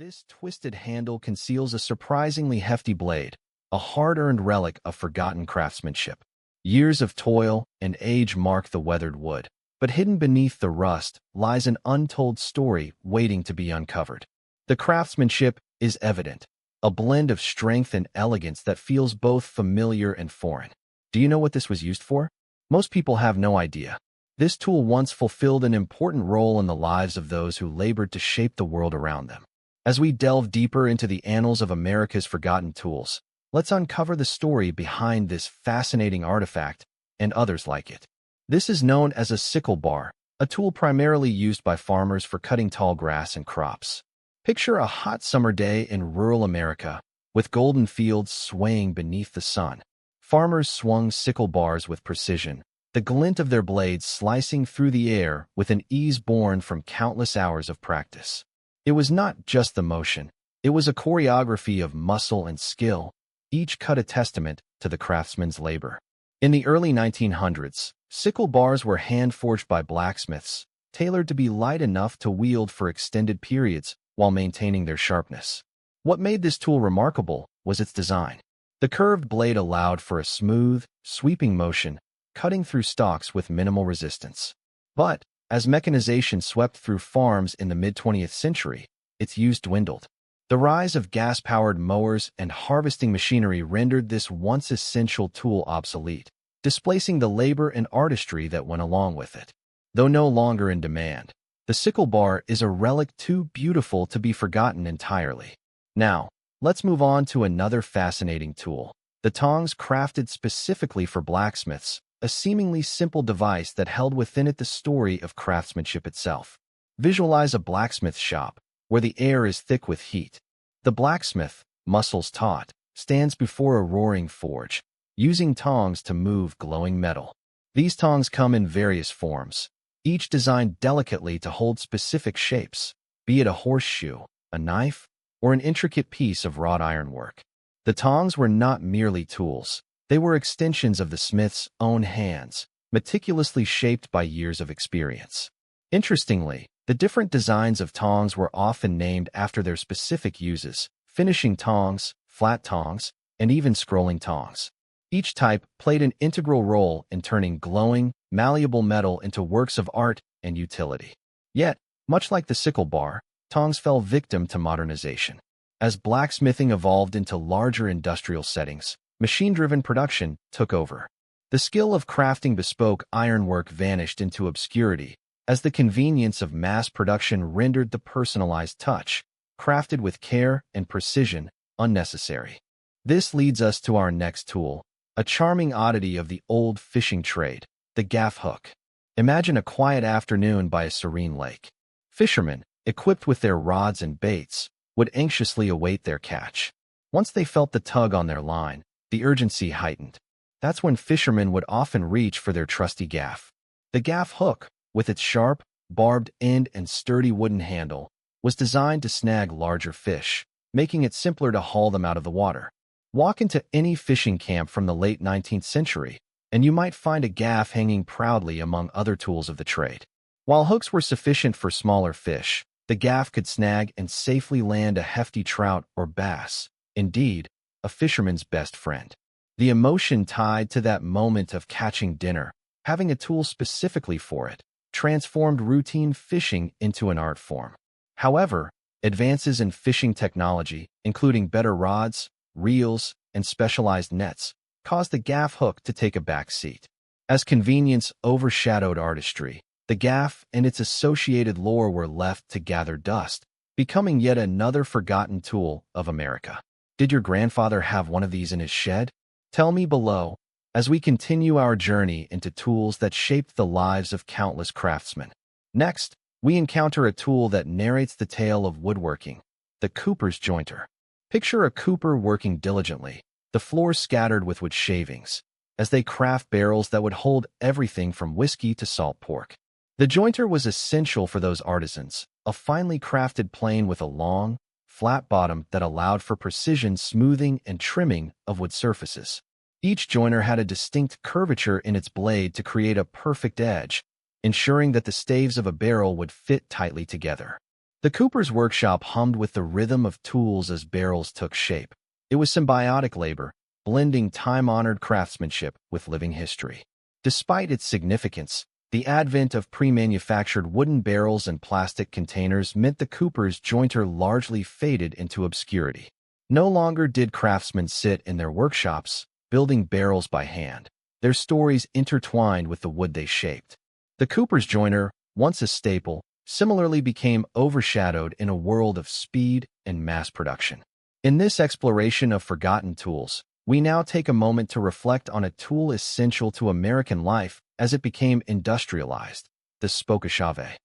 This twisted handle conceals a surprisingly hefty blade, a hard-earned relic of forgotten craftsmanship. Years of toil and age mark the weathered wood, but hidden beneath the rust lies an untold story waiting to be uncovered. The craftsmanship is evident, a blend of strength and elegance that feels both familiar and foreign. Do you know what this was used for? Most people have no idea. This tool once fulfilled an important role in the lives of those who labored to shape the world around them. As we delve deeper into the annals of America's forgotten tools, let's uncover the story behind this fascinating artifact and others like it. This is known as a sickle bar, a tool primarily used by farmers for cutting tall grass and crops. Picture a hot summer day in rural America, with golden fields swaying beneath the sun. Farmers swung sickle bars with precision, the glint of their blades slicing through the air with an ease born from countless hours of practice. It was not just the motion, it was a choreography of muscle and skill, each cut a testament to the craftsman's labor. In the early 1900s, sickle bars were hand-forged by blacksmiths, tailored to be light enough to wield for extended periods while maintaining their sharpness. What made this tool remarkable was its design. The curved blade allowed for a smooth, sweeping motion, cutting through stalks with minimal resistance. But, as mechanization swept through farms in the mid-20th century, its use dwindled. The rise of gas-powered mowers and harvesting machinery rendered this once essential tool obsolete, displacing the labor and artistry that went along with it. Though no longer in demand, the sickle bar is a relic too beautiful to be forgotten entirely. Now, let's move on to another fascinating tool, the tongs crafted specifically for blacksmiths, a seemingly simple device that held within it the story of craftsmanship itself. Visualize a blacksmith shop, where the air is thick with heat. The blacksmith, muscles taut, stands before a roaring forge, using tongs to move glowing metal. These tongs come in various forms, each designed delicately to hold specific shapes, be it a horseshoe, a knife, or an intricate piece of wrought ironwork. The tongs were not merely tools. They were extensions of the smith's own hands, meticulously shaped by years of experience. Interestingly, the different designs of tongs were often named after their specific uses: finishing tongs, flat tongs, and even scrolling tongs. Each type played an integral role in turning glowing, malleable metal into works of art and utility. Yet, much like the sickle bar, tongs fell victim to modernization. As blacksmithing evolved into larger industrial settings, machine-driven production took over. The skill of crafting bespoke ironwork vanished into obscurity, as the convenience of mass production rendered the personalized touch, crafted with care and precision, unnecessary. This leads us to our next tool, a charming oddity of the old fishing trade, the gaff hook. Imagine a quiet afternoon by a serene lake. Fishermen, equipped with their rods and baits, would anxiously await their catch. Once they felt the tug on their line, the urgency heightened. That's when fishermen would often reach for their trusty gaff. The gaff hook, with its sharp, barbed end and sturdy wooden handle, was designed to snag larger fish, making it simpler to haul them out of the water. Walk into any fishing camp from the late 19th century, and you might find a gaff hanging proudly among other tools of the trade. While hooks were sufficient for smaller fish, the gaff could snag and safely land a hefty trout or bass, indeed, a fisherman's best friend. The emotion tied to that moment of catching dinner, having a tool specifically for it, transformed routine fishing into an art form. However, advances in fishing technology, including better rods, reels, and specialized nets, caused the gaff hook to take a back seat. As convenience overshadowed artistry, the gaff and its associated lore were left to gather dust, becoming yet another forgotten tool of America. Did your grandfather have one of these in his shed? Tell me below, as we continue our journey into tools that shaped the lives of countless craftsmen. Next, we encounter a tool that narrates the tale of woodworking, the cooper's jointer. Picture a cooper working diligently, the floor scattered with wood shavings, as they craft barrels that would hold everything from whiskey to salt pork. The jointer was essential for those artisans, a finely crafted plane with a long, flat bottom that allowed for precision smoothing and trimming of wood surfaces. Each joiner had a distinct curvature in its blade to create a perfect edge, ensuring that the staves of a barrel would fit tightly together. The cooper's workshop hummed with the rhythm of tools as barrels took shape. It was symbiotic labor, blending time-honored craftsmanship with living history. Despite its significance, the advent of pre-manufactured wooden barrels and plastic containers meant the cooper's jointer largely faded into obscurity. No longer did craftsmen sit in their workshops, building barrels by hand. Their stories intertwined with the wood they shaped. The cooper's jointer, once a staple, similarly became overshadowed in a world of speed and mass production. In this exploration of forgotten tools, we now take a moment to reflect on a tool essential to American life as it became industrialized, the spokeshave.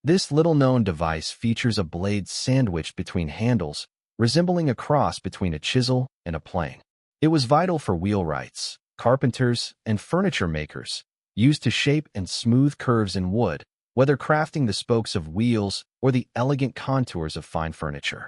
This little-known device features a blade sandwiched between handles, resembling a cross between a chisel and a plane. It was vital for wheelwrights, carpenters, and furniture makers, used to shape and smooth curves in wood, whether crafting the spokes of wheels or the elegant contours of fine furniture.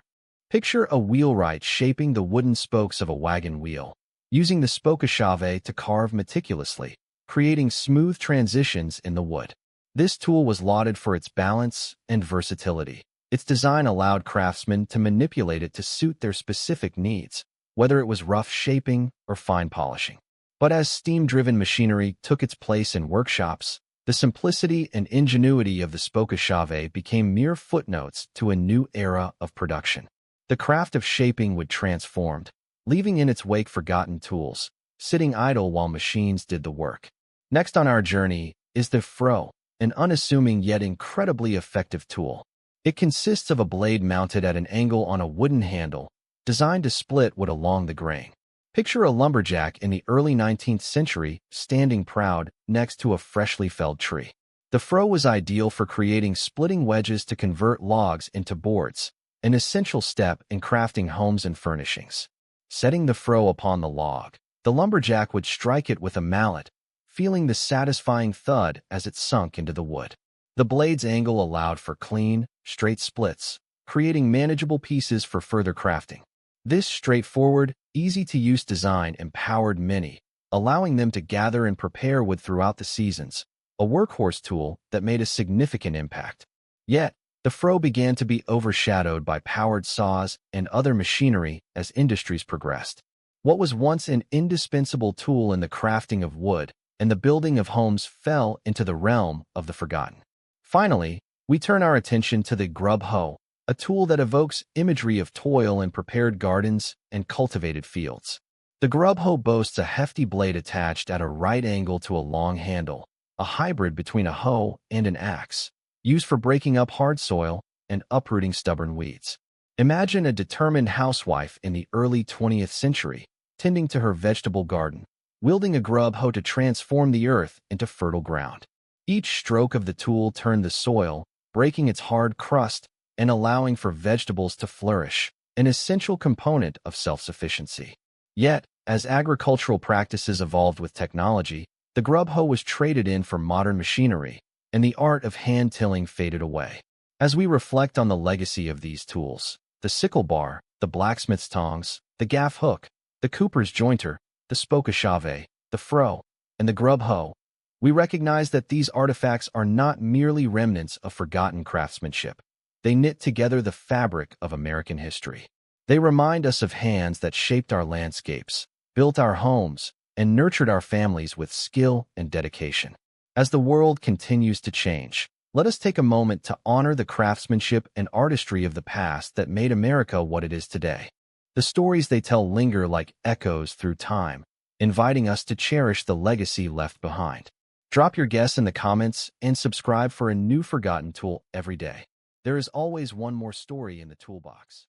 Picture a wheelwright shaping the wooden spokes of a wagon wheel, using the spokeshave to carve meticulously, creating smooth transitions in the wood. This tool was lauded for its balance and versatility. Its design allowed craftsmen to manipulate it to suit their specific needs, whether it was rough shaping or fine polishing. But as steam-driven machinery took its place in workshops, the simplicity and ingenuity of the spokeshave became mere footnotes to a new era of production. The craft of shaping would transform, leaving in its wake forgotten tools, sitting idle while machines did the work. Next on our journey is the froe, an unassuming yet incredibly effective tool. It consists of a blade mounted at an angle on a wooden handle, designed to split wood along the grain. Picture a lumberjack in the early 19th century standing proud next to a freshly felled tree. The froe was ideal for creating splitting wedges to convert logs into boards, an essential step in crafting homes and furnishings. Setting the froe upon the log, the lumberjack would strike it with a mallet, feeling the satisfying thud as it sunk into the wood. The blade's angle allowed for clean, straight splits, creating manageable pieces for further crafting. This straightforward, easy-to-use design empowered many, allowing them to gather and prepare wood throughout the seasons, a workhorse tool that made a significant impact. Yet, the froe began to be overshadowed by powered saws and other machinery as industries progressed. What was once an indispensable tool in the crafting of wood and the building of homes fell into the realm of the forgotten. Finally, we turn our attention to the grub hoe, a tool that evokes imagery of toil in prepared gardens and cultivated fields. The grub hoe boasts a hefty blade attached at a right angle to a long handle, a hybrid between a hoe and an axe, used for breaking up hard soil and uprooting stubborn weeds. Imagine a determined housewife in the early 20th century, tending to her vegetable garden, wielding a grub hoe to transform the earth into fertile ground. Each stroke of the tool turned the soil, breaking its hard crust and allowing for vegetables to flourish, an essential component of self-sufficiency. Yet, as agricultural practices evolved with technology, the grub hoe was traded in for modern machinery, and the art of hand-tilling faded away. As we reflect on the legacy of these tools, the sickle bar, the blacksmith's tongs, the gaff hook, the cooper's jointer, the spokeshave, the froe, and the grub hoe, we recognize that these artifacts are not merely remnants of forgotten craftsmanship. They knit together the fabric of American history. They remind us of hands that shaped our landscapes, built our homes, and nurtured our families with skill and dedication. As the world continues to change, let us take a moment to honor the craftsmanship and artistry of the past that made America what it is today. The stories they tell linger like echoes through time, inviting us to cherish the legacy left behind. Drop your guess in the comments and subscribe for a new forgotten tool every day. There is always one more story in the toolbox.